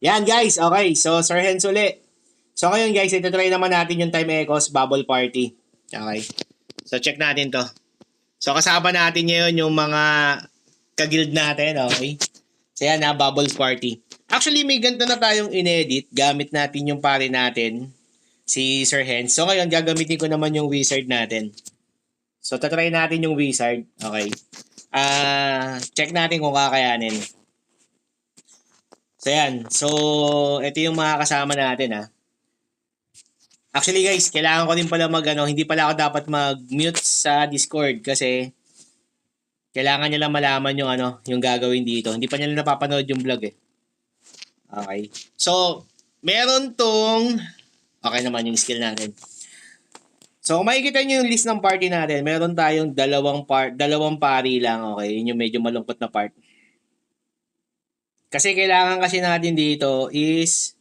Yan guys, okay. So Sir Hens uli. So ngayon guys, ito try naman natin yung Time Echoes Bubble Party. Okay. So check natin to. So kasama natin ngayon yung mga kaguild natin, okay? So yan na, Bubbles Party. Actually, may ganito na tayong inedit. Gamit natin yung pare natin, si Sir Hens. So ngayon, gagamitin ko naman yung wizard natin. So tatry natin yung wizard. Okay. Check natin kung kakayanin. So yan. So, ito yung mga kasama natin ha. Actually guys, kailangan ko din pala hindi pala ako dapat mag-mute sa Discord kasi kailangan nila malaman yung yung gagawin dito. Hindi pa nila napapanood yung vlog eh. Okay. So, meron tong okay naman yung skill natin. So, kung makikita nyo yung list ng party natin, meron tayong dalawang pari lang, okay? Yun yung medyo malungkot na part. Kasi kailangan kasi natin dito is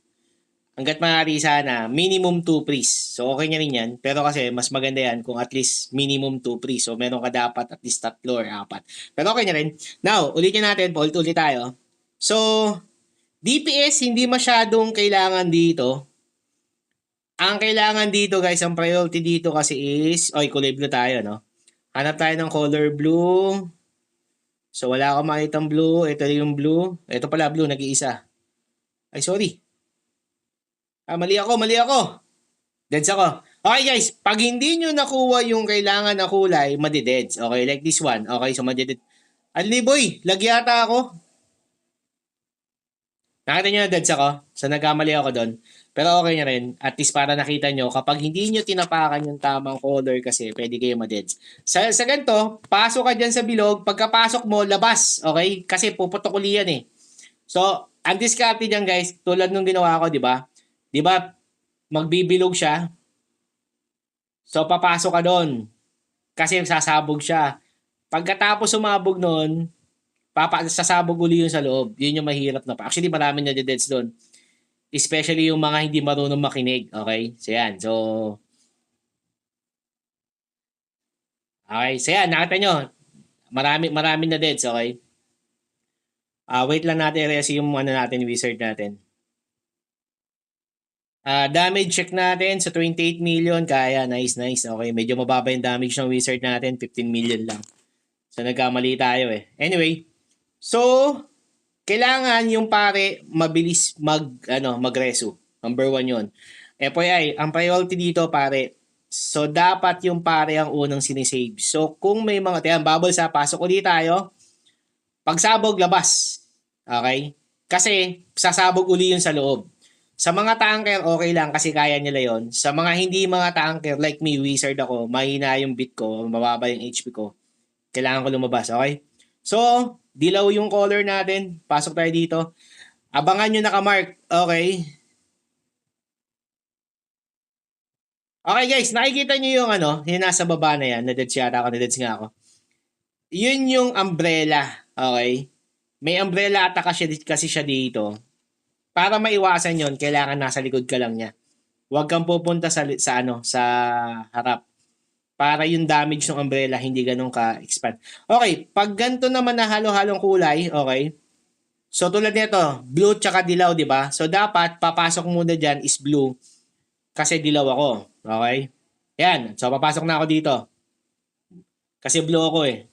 hanggat maaari sana, minimum 2 priests. So, okay na rin yan. Pero kasi, mas maganda yan kung at least minimum 2 priests. So, meron ka dapat at least 3 or 4. Pero okay na rin. Now, ulitin natin. Ulit tayo. So, DPS, hindi masyadong kailangan dito. Ang kailangan dito, guys, ang priority dito kasi is, kulay blue tayo, no? Hanap tayo ng color blue. So, wala akong makitang blue. Ito yung blue. Ito pala blue, nag-iisa. Ay, sorry. Mali ako. Deads ako. Okay guys, pag hindi nyo nakuha yung kailangan na kulay, madideds. Okay, like this one. Okay, so madideds. Ali boy, lagi yata ako. Nakita nyo na deads ako? So nagkamali ako doon. Pero okay na rin. At least para nakita nyo, kapag hindi nyo tinapakan yung tamang color kasi, pwede kayo madeds. Sa ganito, pasok ka dyan sa bilog. Pagkapasok mo, labas. Okay? Kasi puputok uli yan eh. So, ang discarte dyan guys, tulad nung ginawa ko, di ba? Di ba, magbibilog siya. So, papasok ka doon. Kasi sasabog siya. Pagkatapos sumabog noon, sasabog uli yun sa loob. Yun yung mahirap na pa. Actually, maraming nadededs doon. Especially yung mga hindi marunong makinig. Okay? So, yan. So, okay. So, yan. Nakita nyo. Marami na deads. Okay? Wait lang natin. Resi yung natin, wizard natin. Damage check natin sa 28 million. Kaya, nice. Okay, medyo mababa yung damage ng wizard natin. 15 million lang. So, nagkamali tayo eh. Anyway, so, kailangan yung pare mabilis mag-reso. Number 1 yun. FYI, ang priority dito pare, so dapat yung pare ang unang sinisave. So, kung may mga, bubble sa pasok ulit tayo, pagsabog, labas. Okay? Kasi, sasabog uli yun sa loob. Sa mga tanker, okay lang kasi kaya nila yon. Sa mga hindi mga tanker, like me, wizard ako, mahina yung bit ko, mababa yung HP ko, kailangan ko lumabas, okay? So, dilaw yung color natin. Pasok tayo dito. Abangan nyo nakamark, okay? Okay guys, nakikita nyo yung yung nasa baba na yan, na-deads yata ako, na-deads nga ako. Yun yung umbrella, okay? May umbrella ata kasi siya dito. Para maiwasan yon, kailangan nasa likod ka lang niya. Huwag kang pupunta sa harap. Para yung damage ng umbrella hindi ganun ka-expand. Okay, pag ganito naman na halo-halong kulay, okay? So tulad nito, blue tsaka dilaw, di ba? So dapat papasok muna diyan is blue kasi dilaw ako. Okay? Yan. So papasok na ako dito. Kasi blue ako eh.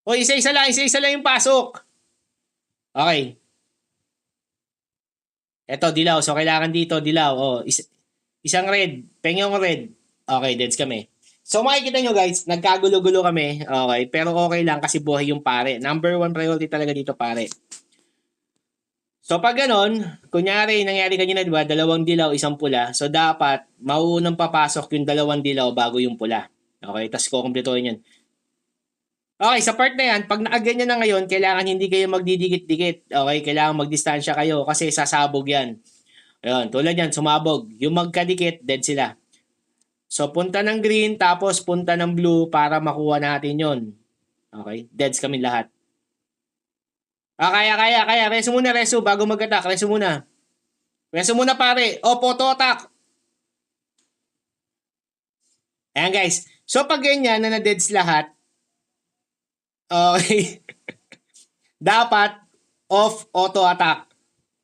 O isa-isa lang yung pasok. Okay. Ito, dilaw. So, kailangan dito, dilaw. Isang red. Penyong red. Okay, deads kami. So, makikita nyo guys, nagkagulo-gulo kami. Okay, pero okay lang kasi buhay yung pare. Number 1 priority talaga dito, pare. So, pag ganon, kunyari, nangyari kanina, di ba, 2 dilaw, 1 pula. So, dapat, mauunang papasok yung 2 dilaw bago yung pula. Okay, tapos kukumplituhin yan. Okay, sa part na yan, pag nakaganyan na ngayon, kailangan hindi kayo magdidikit-dikit. Okay, kailangan magdistansya kayo kasi sasabog yan. Ayun, tulad yan, sumabog. Yung magkadikit, dead sila. So, punta ng green, tapos punta ng blue para makuha natin yon. Okay, deads kami lahat. Kaya. Reso muna, bago mag-attack. Reso muna, pare. Auto attack. Ayan, guys. So, pag ganyan na na-deads lahat, okay, dapat, of auto attack.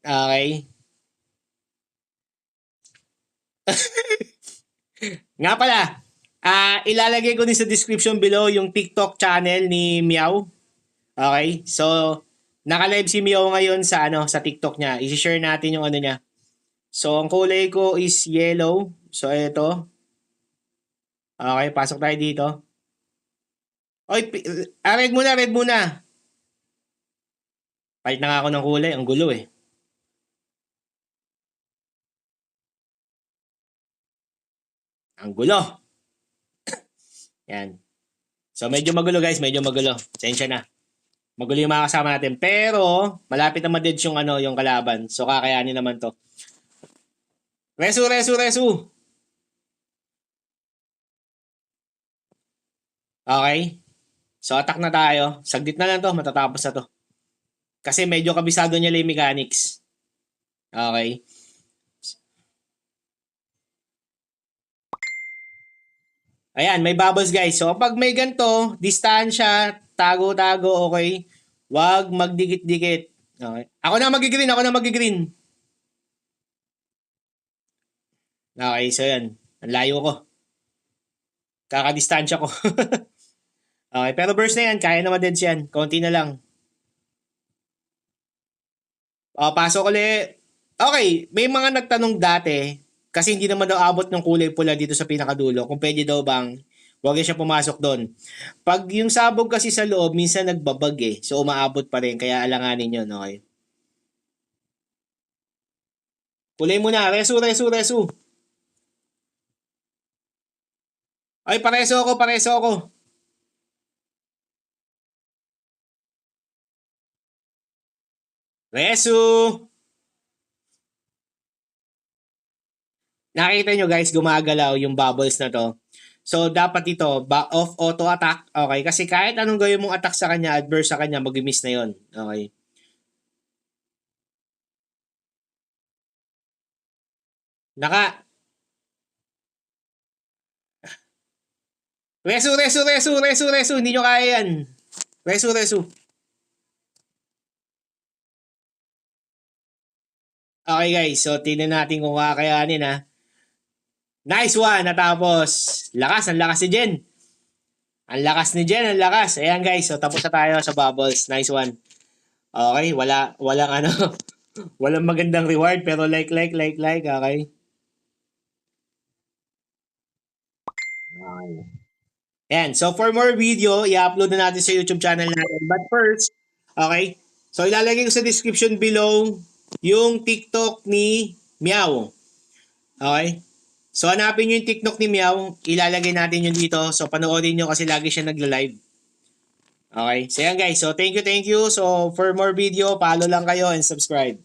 Okay? Nga pala, ilalagay ko din sa description below yung TikTok channel ni Meow. Okay? So, naka-live si Meow ngayon sa sa TikTok niya. I-share natin yung ano niya. So, ang kulay ko is yellow. So, ito. Okay, pasok tayo dito. Oy, red muna, red muna. Palit na nga ako ng kulay. Ang gulo eh. Ang gulo. Yan. So, medyo magulo guys. Medyo magulo. Pasensya na. Magulo yung mga kasama natin. Pero, malapit na ma-dead yung, yung kalaban. So, kakayanin naman to. Resu, resu, resu. Okay. So, attack na tayo. Saglit na lang to. Matatapos na to. Kasi medyo kabisado niya yung mechanics. Okay. Ayan, may bubbles guys. So, pag may ganito, distansya, tago-tago, okay? Huwag magdikit-dikit. Okay. Ako na magigreen, ako na magigreen. Okay, so yan. Ang layo ko. Kakadistansya ko. Okay, pero burst na yan. Kaya na ma-deads yan. Konti na lang. Pasok ulit. Okay, may mga nagtanong dati, kasi hindi naman daw abot ng kulay pula dito sa pinakadulo, kung pwede daw bang huwag siya pumasok doon. Pag yung sabog kasi sa loob, minsan nagbabag eh. So umaabot pa rin, kaya alanganin yun, okay? Kulay muna, resu, resu, resu. Ay, pareso ako, pareso ako. Resu! Nakita nyo guys, gumagalaw yung bubbles na to. So, dapat ito, off auto attack. Okay? Kasi kahit anong gawin mong attack sa kanya, adverse sa kanya, mag-miss na yon. Okay? Resu, resu, resu, resu, resu. Hindi nyo kaya yan. Resu, resu. Okay guys, so tingnan natin kung kakayanin ha. Nice one, natapos. Lakas, ang lakas ni Jen. Ang lakas ni Jen, ang lakas. Ayan guys, so tapos na tayo sa bubbles. Nice one. Okay, walang ano, walang magandang reward pero like, okay. Ayan, so for more video, i-upload na natin sa YouTube channel natin. But first, okay, so ilalagay ko sa description below yung TikTok ni Meow. Okay? So hanapin nyo yung TikTok ni Meow, ilalagay natin yun dito. So panoorin nyo kasi lagi siya nagla-live. Okay? So yan guys, so thank you. So for more video, follow lang kayo and subscribe.